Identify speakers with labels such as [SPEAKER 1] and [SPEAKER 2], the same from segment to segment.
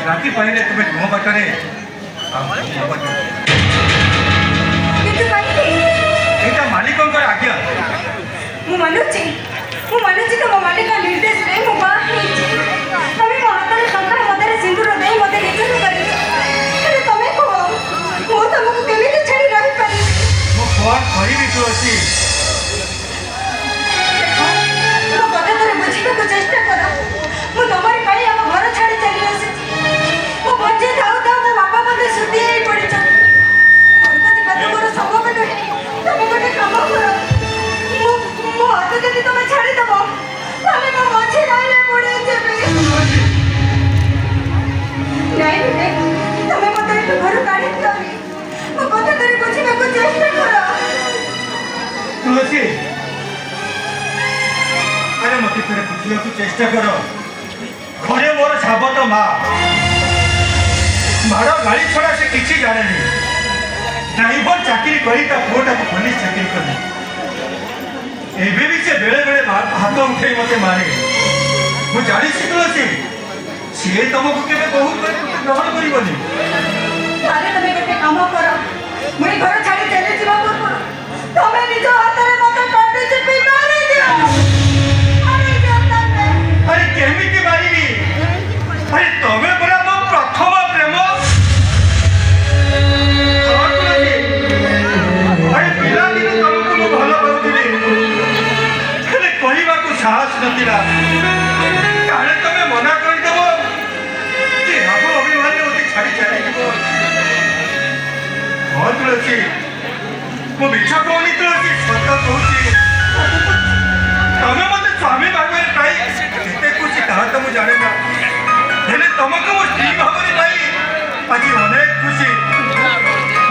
[SPEAKER 1] ରାତି ପାଇଲେ ତୁମେ ତୁମ ବାଟରେ ଏଇଟା ମାଲିକଙ୍କର ଆଜ୍ଞା।
[SPEAKER 2] ମୁଁ ମାନୁଛି ତମ ମାଲିକ ନିର୍ଦ୍ଦେଶରେ ମୁଁ ବାହା ହେଇଛି। ତମେ ମୋ ହାତରେ ଶଙ୍ଖା ମତରେ ସିନ୍ଦୁର ଦେଇ ମୋତେ ନିଜକୁ କରିଛ। ହେଲେ ତମେ କୁହ, ମୁଁ ତମକୁ କେମିତି ଛାଡ଼ି ରହିପାରିବି?
[SPEAKER 1] ମୁଁ କ'ଣ କରିବି ତୁଳସୀ?
[SPEAKER 2] ମୋ କଥା ଥରେ ବୁଝିବାକୁ ଚେଷ୍ଟା କର। ମୁଁ ତମରି ପାଇଁ ଆମ ଘର ଛାଡ଼ି ଚାଲି ଆସିଛି। ମୁଁ ବଞ୍ଚି ଥାଉ ଥାଉ ମୋ ବାପା ମୋତେ ଶୁଦ୍ଧି ହେଇ ପଡ଼ିଛନ୍ତି। ଘରକୁ ଯିବା ତ ମୋର ସମ୍ଭବ ନୁହେଁ। ତମେ ଗୋଟେ କାମ କର, ମୋ ହାତ ଯଦି ତମେ ଛାଡ଼ିଦବ ତାହେଲେ ମୁଁ ମଝି ରହିଲେ ବୁଡ଼ି ଯିବି। ନାଇଁ, ତମେ ମୋତେ ଏଠୁ ଘରୁ କାଢ଼ି ଦିଅନି। ମୋ କଥା ଥରେ ବୁଝିବାକୁ ଚେଷ୍ଟା କର।
[SPEAKER 1] ତୁଳସୀ, ଆରେ ମୋତେ ଥରେ ବୁଝିବାକୁ ଚେଷ୍ଟା କର। ଘରେ ମୋର ସାବତ ମା, ମାଡ଼ ଗାଳି ଛଡ଼ା ସେ କିଛି ଜାଣେନି। ଡ୍ରାଇଭର ଚାକିରି କରି ତା ପୁଅଟାକୁ ପୋଲିସ ଚାକିରି କଲେ। ଏବେ ବି ସେ ବେଳେ ବେଳେ ହାତ ଉଠେଇ ମୋତେ ମାରେ। ମୁଁ ଜାଣିଛି ତୁଳସୀ, ସିଏ ତମକୁ କେବେ ବହୁତ ଗ୍ରହଣ କରିବନି।
[SPEAKER 2] ତାହେଲେ ତମେ ଗୋଟେ କାମ କର, ମୁଁ ଏ ଘର ଛାଡ଼ି ଚାଲିଯିବା ପୂର୍ବରୁ ତମେ ନିଜ ହାତରେ ମୋତେ କାଟି ଚିପି ମାରିଦିଅ।
[SPEAKER 1] ଆରେ କେମିତି ମାରିବି? ଆରେ ତମେ ପରା ମୋ ପ୍ରଥମ ପ୍ରେମ। ଆରେ ପିଲାଦିନୁ ତମକୁ ମୁଁ ଭଲ ପାଉଥିଲି, ହେଲେ କହିବାକୁ ସାହସ ନଥିଲା। କାଳେ ତମେ ମନା କରିଦେବ ଯେ ରାମ ଅଭିମାନରେ ମୋତେ ଛାଡ଼ି ଚାଲିଯିବ। ହଁ ତୁଳସୀ, ମୁଁ ମିଛ କହୁନି ତୁଳସୀ, ସତ କହୁଛି। ତମେ ମୋତେ ସ୍ୱାମୀ ଭାବରେ ପାଇ କେତେ ଖୁସି ତାହା ତ ମୁଁ ଜାଣେ ନା, ହେଲେ ତମକୁ ମୁଁ ସ୍ତ୍ରୀ ଭାବରେ ପାଇ ଆଜି ଅନେକ ଖୁସି।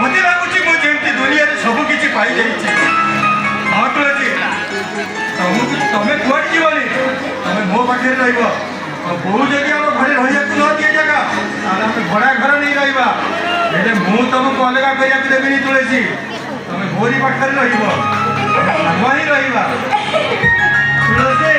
[SPEAKER 1] ମୋତେ ଲାଗୁଛି ମୁଁ ଯେମିତି ଦୁନିଆରେ ସବୁ କିଛି ପାଇଯାଇଛି। ହଁ ତୁଳସୀ, ତମେ କୁଆଡ଼େ ଯିବନି, ତମେ ମୋ ପାଖରେ ରହିବ। ବୋଉ ଯଦି ଆମ ଘରେ ରହିବାକୁ ନ ଦିଏ ଜାଗା, ତାହେଲେ ଆମେ ଭଡ଼ା ଘର ନେଇ ରହିବା। ହେଲେ ମୁଁ ତମକୁ ଅଲଗା କରିବାକୁ ଦେବିନି ତୁଳସୀ, ତମେ ମୋରି ପାଖରେ ରହିବ, ସାଙ୍ଗ ହିଁ ରହିବା। ତୁଳସୀ।